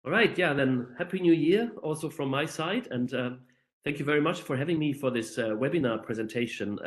All right, yeah, then Happy New Year also from my side. And thank you very much for having me for this webinar presentation.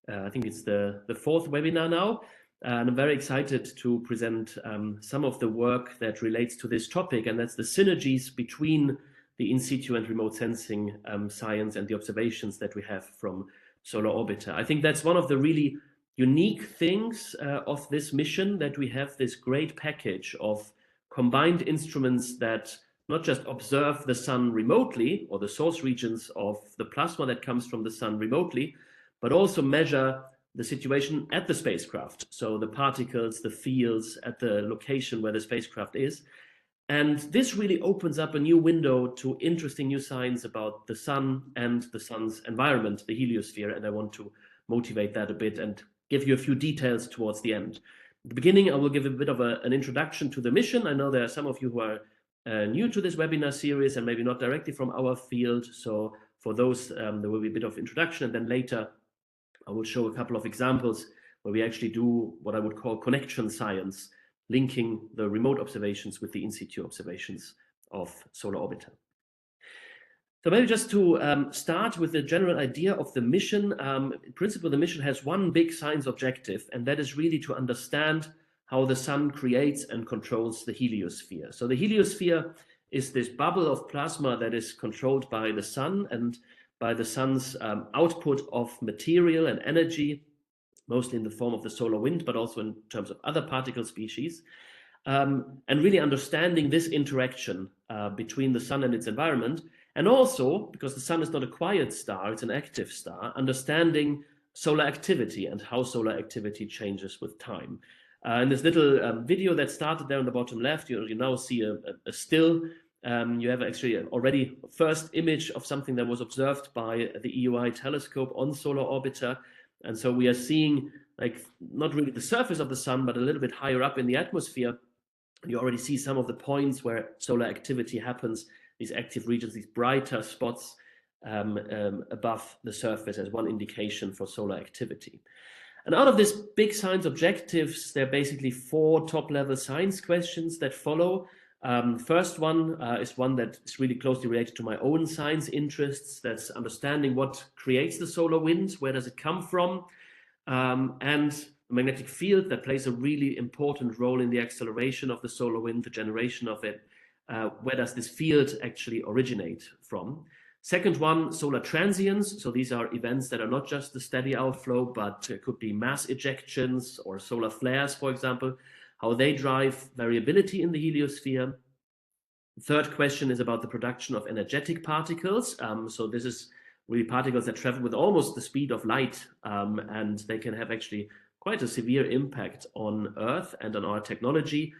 I think it's the fourth webinar now. And I'm very excited to present some of the work that relates to this topic, and that's the synergies between the in situ and remote sensing science and the observations that we have from Solar Orbiter. I think that's one of the really unique things of this mission, that we have this great package of combined instruments that not just observe the sun remotely or the source regions of the plasma that comes from the sun remotely, but also measure the situation at the spacecraft. So the particles, the fields at the location where the spacecraft is. And this really opens up a new window to interesting new science about the sun and the sun's environment, the heliosphere. And I want to motivate that a bit and give you a few details towards the end. At the beginning, I will give a bit of an introduction to the mission. I know there are some of you who are new to this webinar series and maybe not directly from our field. So for those, there will be a bit of introduction, and then later I will show a couple of examples where we actually do what I would call connection science, linking the remote observations with the in situ observations of Solar Orbiter. So maybe just to start with the general idea of the mission. In principle, the mission has one big science objective, and that is really to understand how the sun creates and controls the heliosphere. So the heliosphere is this bubble of plasma that is controlled by the sun and by the sun's output of material and energy, mostly in the form of the solar wind, but also in terms of other particle species. And really understanding this interaction between the sun and its environment. And also, because the sun is not a quiet star, it's an active star, understanding solar activity and how solar activity changes with time. In this little video that started there on the bottom left, you now see a still. You have actually already a first image of something that was observed by the EUI telescope on Solar Orbiter. And so we are seeing, like, not really the surface of the sun, but a little bit higher up in the atmosphere. You already see some of the points where solar activity happens, these active regions, these brighter spots above the surface as one indication for solar activity. And out of this big science objectives, there are basically four top-level science questions that follow. First one is one that is really closely related to my own science interests. That's understanding what creates the solar wind, where does it come from, and the magnetic field that plays a really important role in the acceleration of the solar wind, the generation of it. Where does this field actually originate from? Second one, solar transients. So these are events that are not just the steady outflow, but could be mass ejections or solar flares, for example, how they drive variability in the heliosphere. The third question is about the production of energetic particles. So this is really particles that travel with almost the speed of light, and they can have actually quite a severe impact on Earth and on our technology.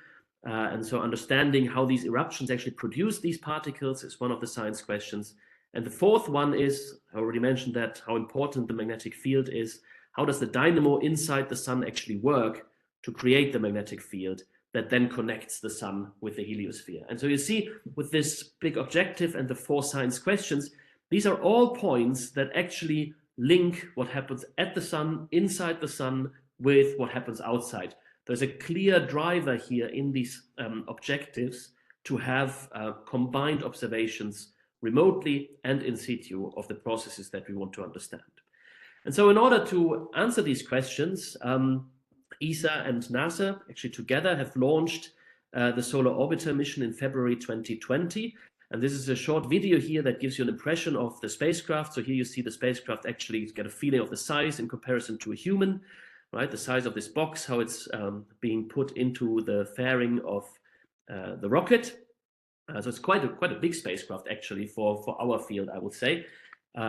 And so understanding how these eruptions actually produce these particles is one of the science questions. And the fourth one is, I already mentioned that, how important the magnetic field is. How does the dynamo inside the sun actually work to create the magnetic field that then connects the sun with the heliosphere? And so you see, with this big objective and the four science questions, these are all points that actually link what happens at the sun, inside the sun, with what happens outside. There's a clear driver here in these objectives to have combined observations remotely and in situ of the processes that we want to understand. And so in order to answer these questions, ESA and NASA actually together have launched the Solar Orbiter mission in February 2020. And this is a short video here that gives you an impression of the spacecraft. So here you see the spacecraft actually get a feeling of the size in comparison to a human, right? The size of this box, how it's being put into the fairing of the rocket. So it's quite a big spacecraft actually for our field, I would say.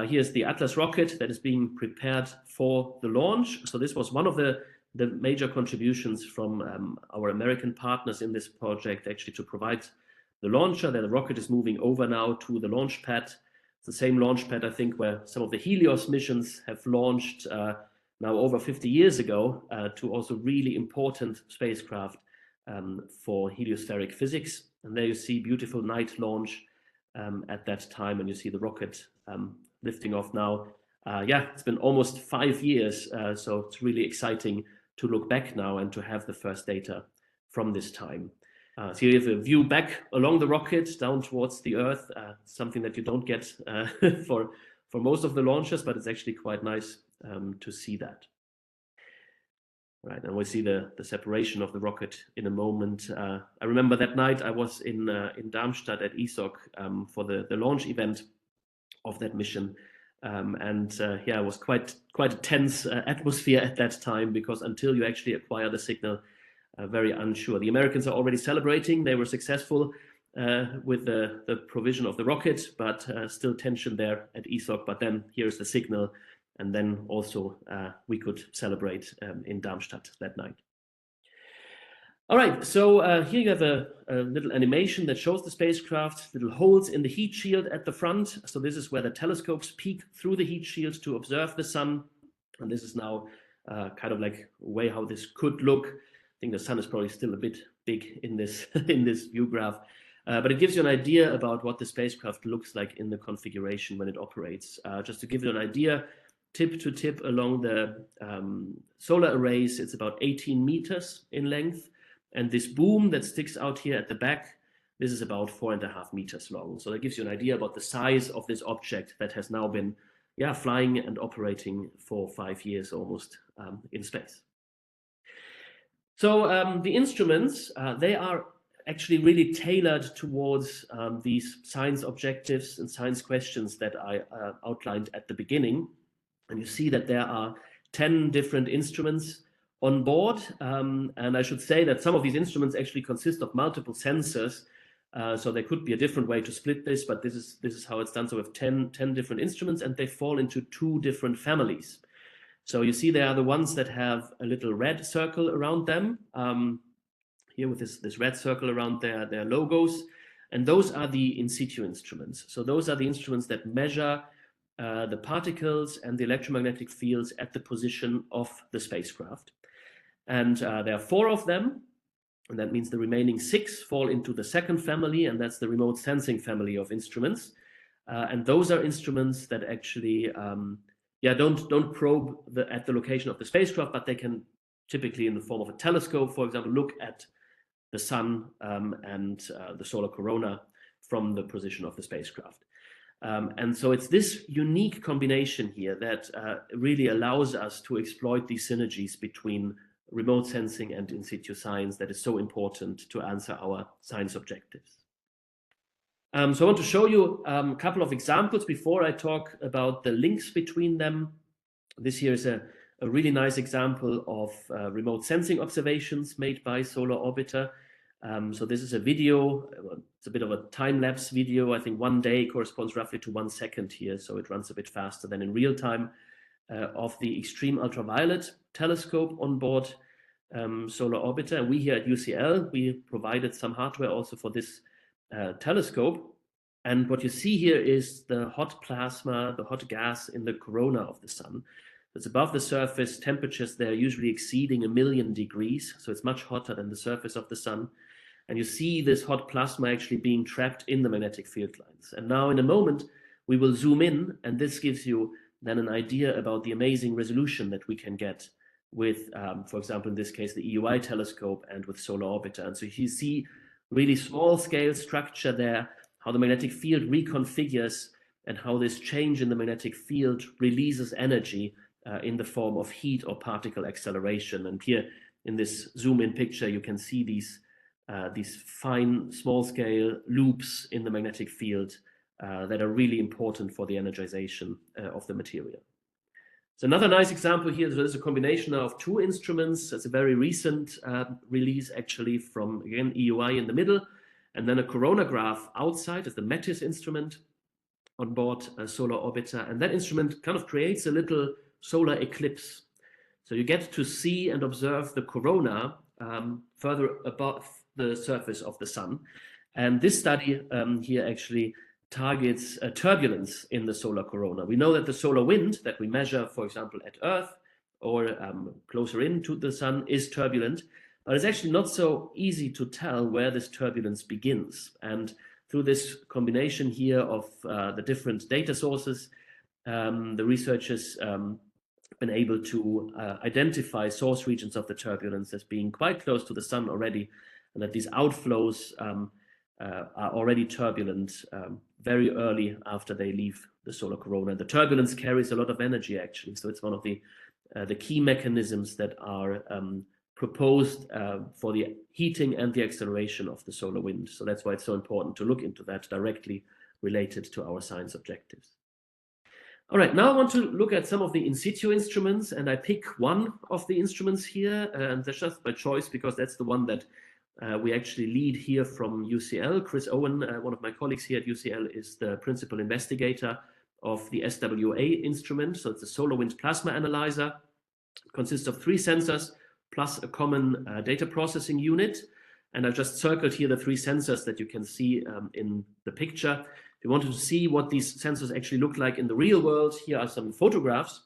Here's the Atlas rocket that is being prepared for the launch. So this was one of the major contributions from our American partners in this project, actually, to provide the launcher. That the rocket is moving over now to the launch pad. It's the same launch pad, I think, where some of the Helios missions have launched now over 50 years ago to also really important spacecraft for heliospheric physics. And there you see beautiful night launch at that time, and you see the rocket lifting off now. Yeah, it's been almost 5 years, so it's really exciting to look back now and to have the first data from this time. So you have a view back along the rocket down towards the Earth, something that you don't get for most of the launches, but it's actually quite nice to see that. Right, and we'll see the separation of the rocket in a moment. I remember that night I was in Darmstadt at ESOC for the launch event of that mission. Yeah, it was quite a tense atmosphere at that time, because until you actually acquire the signal, very unsure. The Americans are already celebrating. They were successful with the provision of the rocket, but still tension there at ESOC. But then here's the signal. And then also we could celebrate in Darmstadt that night. All right, so here you have a little animation that shows the spacecraft, little holes in the heat shield at the front. So this is where the telescopes peek through the heat shield to observe the sun. And this is now kind of like a way how this could look. I think the sun is probably still a bit big in this in this view graph, but it gives you an idea about what the spacecraft looks like in the configuration when it operates. Just to give you an idea, tip to tip along the solar arrays, it's about 18 meters in length. And this boom that sticks out here at the back, this is about 4.5 meters long. So that gives you an idea about the size of this object that has now been flying and operating for 5 years almost in space. So the instruments, they are actually really tailored towards these science objectives and science questions that I outlined at the beginning. And you see that there are 10 different instruments on board. And I should say that some of these instruments actually consist of multiple sensors. So there could be a different way to split this, but this is how it's done. So we have 10 different instruments, and they fall into 2 different families. So you see they are the ones that have a little red circle around them, here with this red circle around their logos. And those are the in situ instruments. So those are the instruments that measure the particles and the electromagnetic fields at the position of the spacecraft. And there are 4 of them, and that means the remaining 6 fall into the second family, and that's the remote sensing family of instruments. And those are instruments that actually don't probe at the location of the spacecraft, but they can typically, in the form of a telescope, for example, look at the sun and the solar corona from the position of the spacecraft. And so it's this unique combination here that really allows us to exploit these synergies between remote sensing and in situ science that is so important to answer our science objectives. So I want to show you a couple of examples before I talk about the links between them. This here is a really nice example of remote sensing observations made by Solar Orbiter. So this is a video. It's a bit of a time-lapse video. I think 1 day corresponds roughly to 1 second here, so it runs a bit faster than in real time, of the extreme ultraviolet telescope on board Solar Orbiter. And we here at UCL, we provided some hardware also for this telescope. And what you see here is the hot plasma, the hot gas in the corona of the sun. It's above the surface. Temperatures there usually exceeding 1,000,000 degrees, so it's much hotter than the surface of the sun. And you see this hot plasma actually being trapped in the magnetic field lines. And now in a moment, we will zoom in, and this gives you then an idea about the amazing resolution that we can get with, for example, in this case, the EUI telescope and with Solar Orbiter. And so you see really small scale structure there, how the magnetic field reconfigures and how this change in the magnetic field releases energy in the form of heat or particle acceleration. And here in this zoom in picture, you can see these fine small scale loops in the magnetic field that are really important for the energization of the material. So another nice example here, so there's a combination of 2 instruments. It's a very recent release actually from, again, EUI in the middle, and then a coronagraph outside as the METIS instrument on board a Solar Orbiter. And that instrument kind of creates a little solar eclipse. So you get to see and observe the corona further above the surface of the sun. And this study here actually targets turbulence in the solar corona. We know that the solar wind that we measure, for example, at Earth or closer into the sun is turbulent, but it's actually not so easy to tell where this turbulence begins. And through this combination here of the different data sources, the researchers been able to identify source regions of the turbulence as being quite close to the sun already, and that these outflows are already turbulent very early after they leave the solar corona. The turbulence carries a lot of energy, actually, so it's one of the key mechanisms that are proposed for the heating and the acceleration of the solar wind. So that's why it's so important to look into that, directly related to our science objectives. All right, now I want to look at some of the in situ instruments, and I pick one of the instruments here, and that's just by choice because that's the one that we actually lead here from UCL. Chris Owen, one of my colleagues here at UCL, is the principal investigator of the SWA instrument. So it's a solar wind plasma analyzer. It consists of 3 sensors plus a common data processing unit. And I've just circled here the 3 sensors that you can see in the picture. If you wanted to see what these sensors actually look like in the real world, here are some photographs.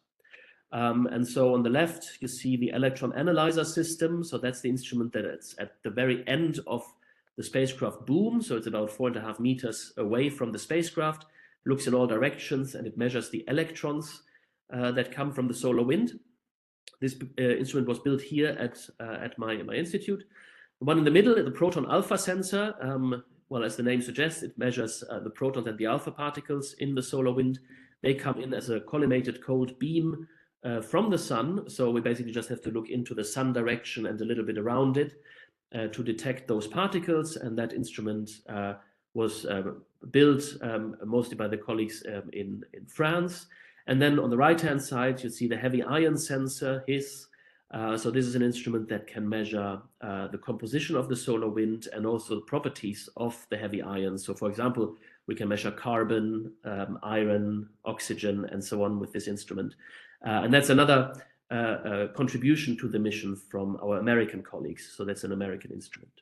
And so on the left, you see the electron analyzer system. So that's the instrument that it's at the very end of the spacecraft boom. So it's about 4.5 meters away from the spacecraft, looks in all directions, and it measures the electrons that come from the solar wind. This instrument was built here at my institute. The one in the middle, the proton alpha sensor, well, as the name suggests, it measures the protons and the alpha particles in the solar wind. They come in as a collimated cold beam from the sun. So we basically just have to look into the sun direction and a little bit around it to detect those particles. And that instrument was built mostly by the colleagues in France. And then on the right-hand side, you see the heavy ion sensor, HIS. So this is an instrument that can measure the composition of the solar wind and also the properties of the heavy ions. So for example, we can measure carbon, iron, oxygen, and so on with this instrument. And that's another contribution to the mission from our American colleagues. So that's an American instrument.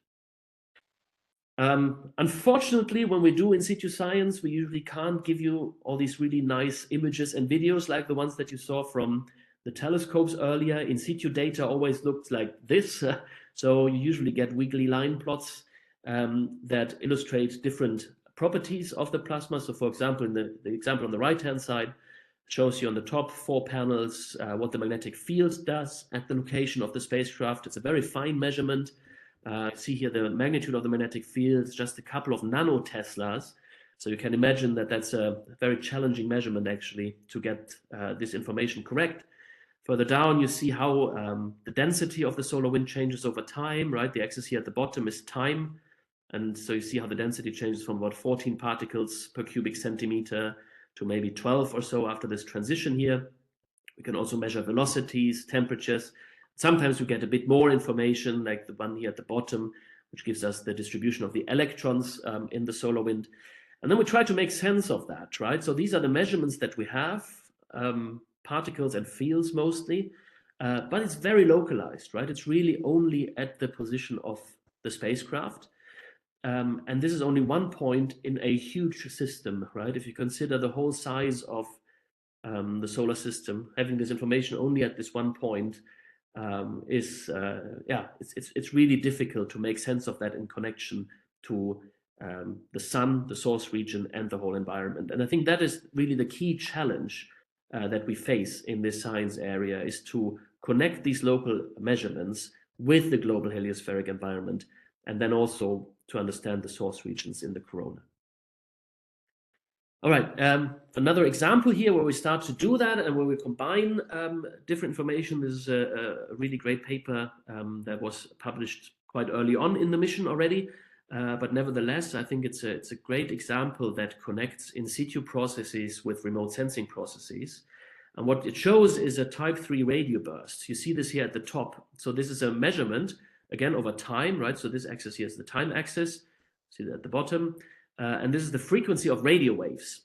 Unfortunately, when we do in situ science, we usually can't give you all these really nice images and videos like the ones that you saw from the telescopes earlier. In situ data always looks like this. So you usually get wiggly line plots that illustrate different properties of the plasma. So for example, in the example on the right-hand side shows you on the top 4 panels what the magnetic field does at the location of the spacecraft. It's a very fine measurement. See here the magnitude of the magnetic field is just a couple of nanoteslas. So you can imagine that that's a very challenging measurement actually to get this information correct. Further down, you see how the density of the solar wind changes over time, right? The axis here at the bottom is time. And so you see how the density changes from about 14 particles per cubic centimeter to maybe 12 or so after this transition here. We can also measure velocities, temperatures. Sometimes we get a bit more information, like the one here at the bottom, which gives us the distribution of the electrons in the solar wind. And then we try to make sense of that, right? So these are the measurements that we have, particles and fields mostly, but it's very localized, right? It's really only at the position of the spacecraft. And this is only one point in a huge system, right? If you consider the whole size of the solar system, having this information only at this one point it's really difficult to make sense of that in connection to the sun, the source region, and the whole environment. And I think that is really the key challenge that we face in this science area, is to connect these local measurements with the global heliospheric environment, and then also to understand the source regions in the corona. All right, another example here where we start to do that and where we combine different information. This is a really great paper that was published quite early on in the mission already, but nevertheless, I think it's a great example that connects in situ processes with remote sensing processes. And what it shows is a type 3 radio burst. You see this here at the top. So this is a measurement, again, over time, right? So this axis here is the time axis. See that at the bottom. And this is the frequency of radio waves.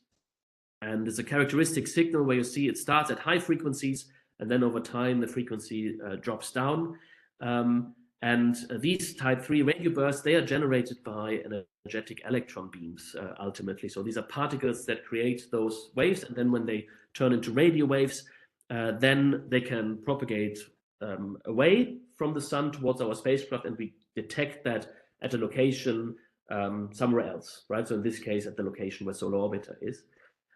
And there's a characteristic signal where you see it starts at high frequencies, and then over time the frequency drops down. And these type 3 radio bursts, they are generated by energetic electron beams ultimately. So these are particles that create those waves, and then when they turn into radio waves, then they can propagate away from the sun towards our spacecraft, and we detect that at a location somewhere else, right? So in this case, at the location where solar orbiter is.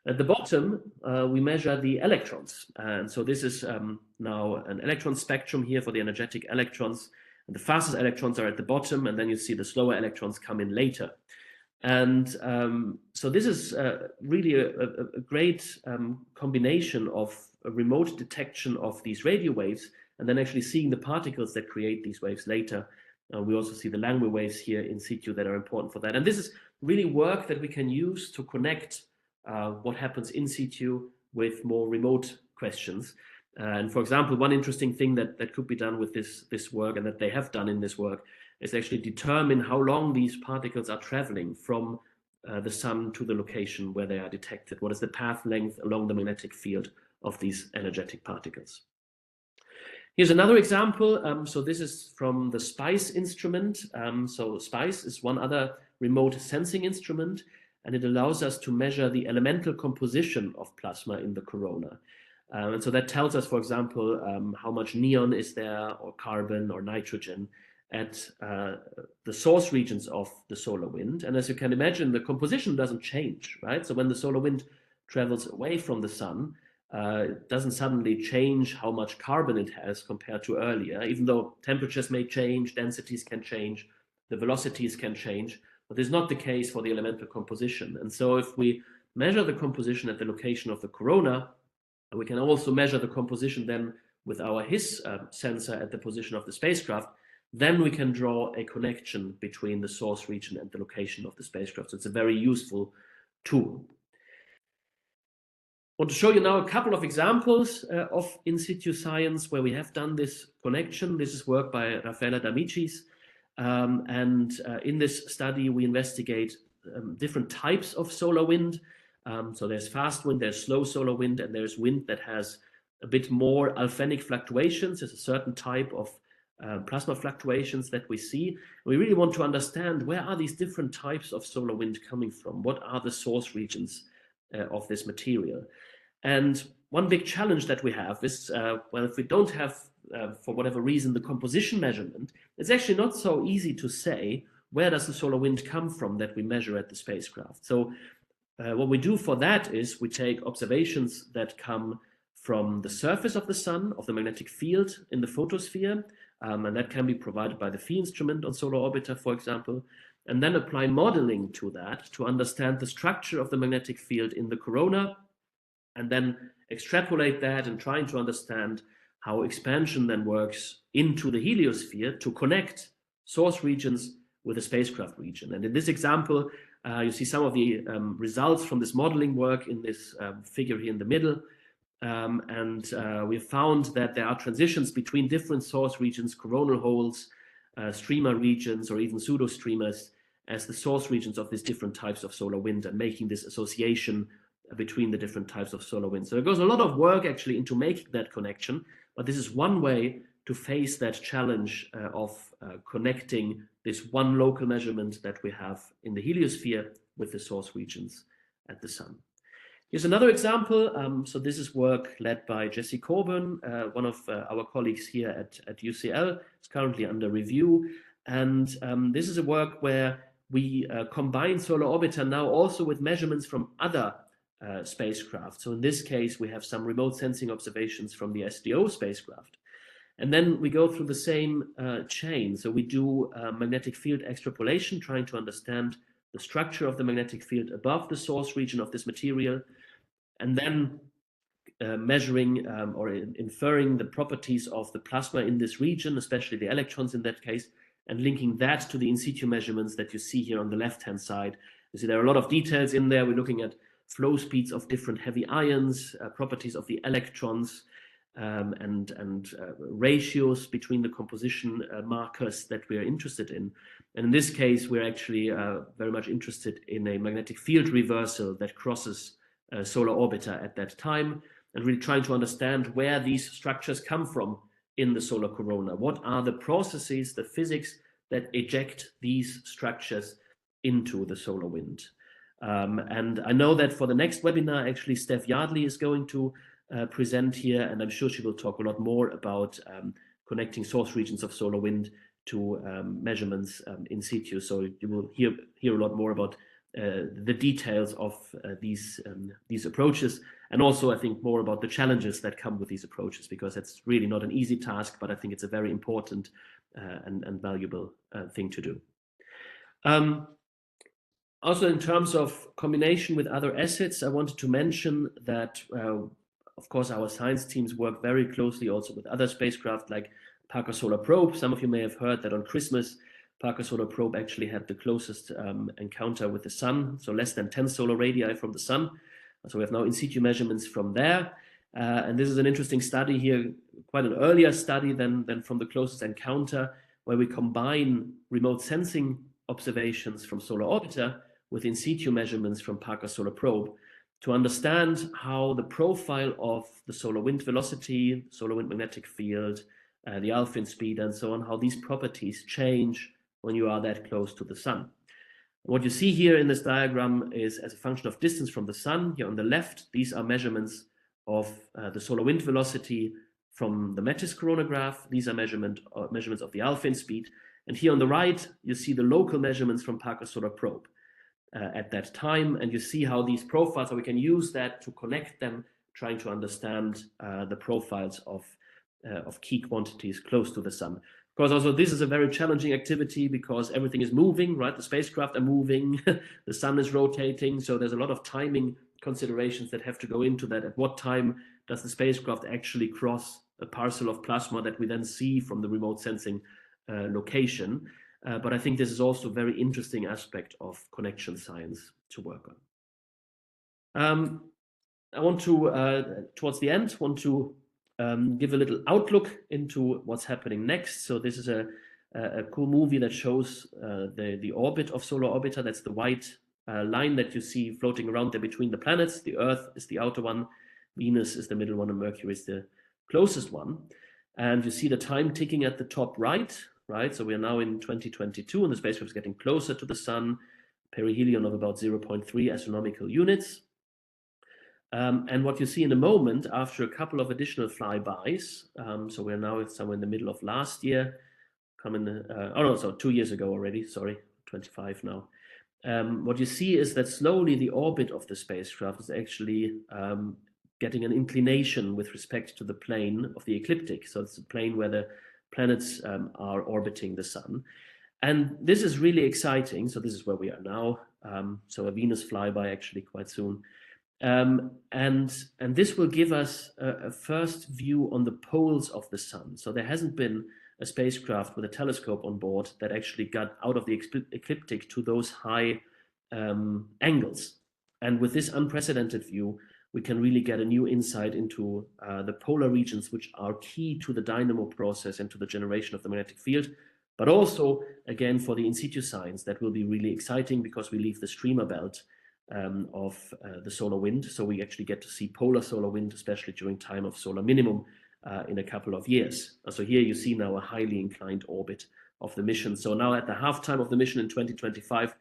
At the bottom, we measure the electrons. And so this is now an electron spectrum here for the energetic electrons. And the fastest electrons are at the bottom, and then you see the slower electrons come in later. And so this is really a great combination of a remote detection of these radio waves and then actually seeing the particles that create these waves later. We also see the Langmuir waves here in situ that are important for that. And this is really work that we can use to connect what happens in situ with more remote questions. And for example, one interesting thing that could be done with this work, and that they have done in this work, is actually determine how long these particles are traveling from the sun to the location where they are detected. What is the path length along the magnetic field of these energetic particles? Here's another example. So this is from the SPICE instrument. So SPICE is one other remote sensing instrument, and it allows us to measure the elemental composition of plasma in the corona. And so that tells us, for example, how much neon is there, or carbon, or nitrogen at the source regions of the solar wind. And as you can imagine, the composition doesn't change, right? So when the solar wind travels away from the sun, it doesn't suddenly change how much carbon it has compared to earlier, even though temperatures may change, densities can change, the velocities can change, but this is not the case for the elemental composition. And so if we measure the composition at the location of the corona, we can also measure the composition then with our HIS sensor at the position of the spacecraft. Then we can draw a connection between the source region and the location of the spacecraft. So it's a very useful tool. I want to show you now a couple of examples of in situ science where we have done this connection. This is work by Raffaella D'Amicis. In this study, we investigate different types of solar wind. So there's fast wind, there's slow solar wind, and there's wind that has a bit more alphenic fluctuations. There's a certain type of plasma fluctuations that we see. We really want to understand, where are these different types of solar wind coming from? What are the source regions of this material? And one big challenge that we have is, well, if we don't have, for whatever reason, the composition measurement, it's actually not so easy to say, where does the solar wind come from that we measure at the spacecraft? So what we do for that is we take observations that come from the surface of the sun, of the magnetic field in the photosphere, and that can be provided by the Phi instrument on Solar Orbiter, for example, and then apply modeling to that to understand the structure of the magnetic field in the corona, and then extrapolate that and trying to understand how expansion then works into the heliosphere to connect source regions with the spacecraft region. And in this example, you see some of the results from this modeling work in this figure here in the middle. We found that there are transitions between different source regions, coronal holes, streamer regions, or even pseudo-streamers as the source regions of these different types of solar wind, and making this association between the different types of solar wind. So there goes a lot of work actually into making that connection, but this is one way to face that challenge of connecting this one local measurement that we have in the heliosphere with the source regions at the sun. Here's another example. So this is work led by Jesse Coburn, one of our colleagues here at UCL. It's currently under review. And this is a work where we combine Solar Orbiter now also with measurements from other spacecraft. So in this case, we have some remote sensing observations from the SDO spacecraft. And then we go through the same chain. So we do magnetic field extrapolation, trying to understand the structure of the magnetic field above the source region of this material, and then measuring or inferring the properties of the plasma in this region, especially the electrons in that case, and linking that to the in situ measurements that you see here on the left-hand side. You see there are a lot of details in there. We're looking at flow speeds of different heavy ions, properties of the electrons, and ratios between the composition markers that we are interested in. And in this case, we're actually very much interested in a magnetic field reversal that crosses Solar Orbiter at that time, and really trying to understand where these structures come from in the solar corona. What are the processes, the physics that eject these structures into the solar wind? And I know that for the next webinar, actually, Steph Yardley is going to present here, and I'm sure she will talk a lot more about connecting source regions of solar wind to measurements in situ. So you will hear a lot more about the details of these approaches. and also I think more about the challenges that come with these approaches, because it's really not an easy task, but I think it's a very important and valuable thing to do. Also, in terms of combination with other assets, I wanted to mention that, of course, our science teams work very closely also with other spacecraft like Parker Solar Probe. Some of you may have heard that on Christmas, Parker Solar Probe actually had the closest encounter with the sun, so less than 10 solar radii from the sun. So we have now in situ measurements from there. And this is an interesting study here, quite an earlier study than from the closest encounter, where we combine remote sensing observations from Solar Orbiter with in situ measurements from Parker Solar Probe to understand how the profile of the solar wind velocity, solar wind magnetic field, the Alfvén speed, and so on, how these properties change when you are that close to the sun. What you see here in this diagram is as a function of distance from the sun. Here on the left, these are measurements of the solar wind velocity from the METIS coronagraph. These are measurements of the Alfvén speed. And here on the right, you see the local measurements from Parker Solar Probe at that time. And you see how these profiles, so we can use that to connect them, trying to understand the profiles of key quantities close to the sun. Of course, also this is a very challenging activity because everything is moving, right? The spacecraft are moving, the sun is rotating. So there's a lot of timing considerations that have to go into that. At what time does the spacecraft actually cross a parcel of plasma that we then see from the remote sensing location? But I think this is also a very interesting aspect of connection science to work on. I want to, towards the end, give a little outlook into what's happening next. So this is a cool movie that shows the orbit of Solar Orbiter. That's the white line that you see floating around there between the planets. The Earth is the outer one, Venus is the middle one, and Mercury is the closest one. And you see the time ticking at the top right? So we are now in 2022, and the spacecraft is getting closer to the sun, perihelion of about 0.3 astronomical units. And what you see in a moment, after a couple of additional flybys, so we're now somewhere in the middle of last year, 2 years ago already, sorry, 25 now. What you see is that slowly the orbit of the spacecraft is actually getting an inclination with respect to the plane of the ecliptic. So it's a plane where the planets are orbiting the sun. And this is really exciting. So this is where we are now. So a Venus flyby actually quite soon. And this will give us a first view on the poles of the sun. So there hasn't been a spacecraft with a telescope on board that actually got out of the ecliptic to those high angles. And with this unprecedented view, we can really get a new insight into the polar regions, which are key to the dynamo process and to the generation of the magnetic field. But also, again, for the in situ science, that will be really exciting because we leave the streamer belt of the solar wind. So we actually get to see polar solar wind, especially during time of solar minimum in a couple of years. So here you see now a highly inclined orbit of the mission. So now at the halftime of the mission in 2025,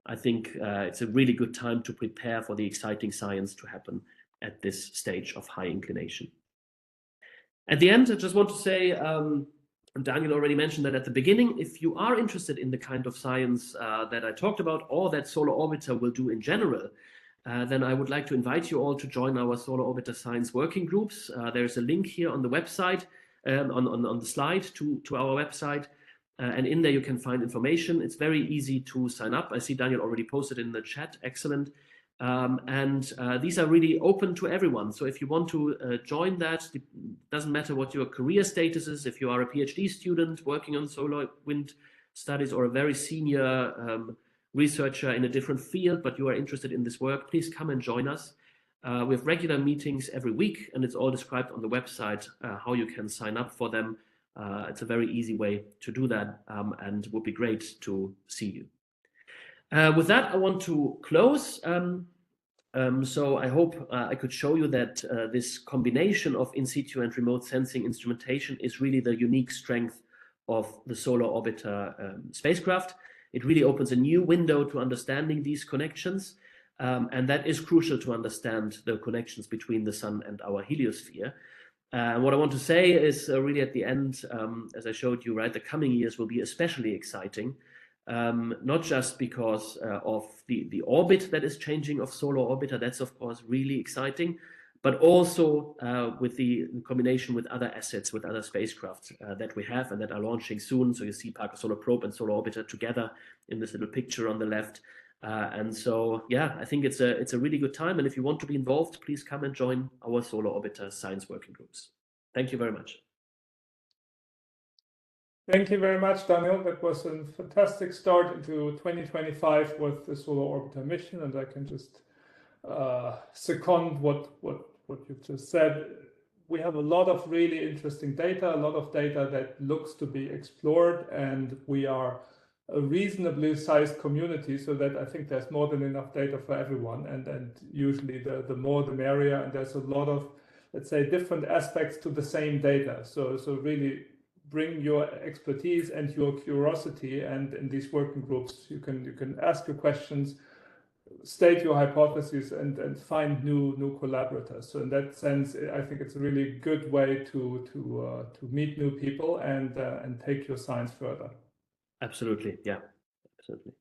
I think it's a really good time to prepare for the exciting science to happen at this stage of high inclination. At the end, I just want to say, Daniel already mentioned that at the beginning, if you are interested in the kind of science that I talked about or that Solar Orbiter will do in general, then I would like to invite you all to join our Solar Orbiter science working groups. There's a link here on the website, on the slide to our website. And in there you can find information. It's very easy to sign up. I see Daniel already posted in the chat. Excellent. These are really open to everyone. So if you want to join that, it doesn't matter what your career status is. If you are a PhD student working on solar wind studies or a very senior researcher in a different field, but you are interested in this work, please come and join us. We have regular meetings every week, and it's all described on the website how you can sign up for them. It's a very easy way to do that, and it would be great to see you. With that, I want to close. So I hope I could show you that this combination of in situ and remote sensing instrumentation is really the unique strength of the Solar Orbiter spacecraft. It really opens a new window to understanding these connections, and that is crucial to understand the connections between the sun and our heliosphere. What I want to say is really at the end, as I showed you, right, the coming years will be especially exciting. Not just because of the orbit that is changing of Solar Orbiter, that's of course really exciting, but also with the combination with other assets, with other spacecraft that we have and that are launching soon. So you see Parker Solar Probe and Solar Orbiter together in this little picture on the left. And so, yeah, I think it's a really good time. And if you want to be involved, please come and join our Solar Orbiter science working groups. Thank you very much. Thank you very much, Daniel. That was a fantastic start into 2025 with the Solar Orbiter mission, and I can just second what you've just said. We have a lot of really interesting data, a lot of data that looks to be explored, and we are a reasonably sized community, so that I think there's more than enough data for everyone, and usually the more the merrier, and there's a lot of, let's say, different aspects to the same data. So really bring your expertise and your curiosity, and in these working groups you can ask your questions, state your hypotheses, and find new collaborators. So in that sense, I think it's a really good way to meet new people and take your science further. Absolutely, yeah, absolutely.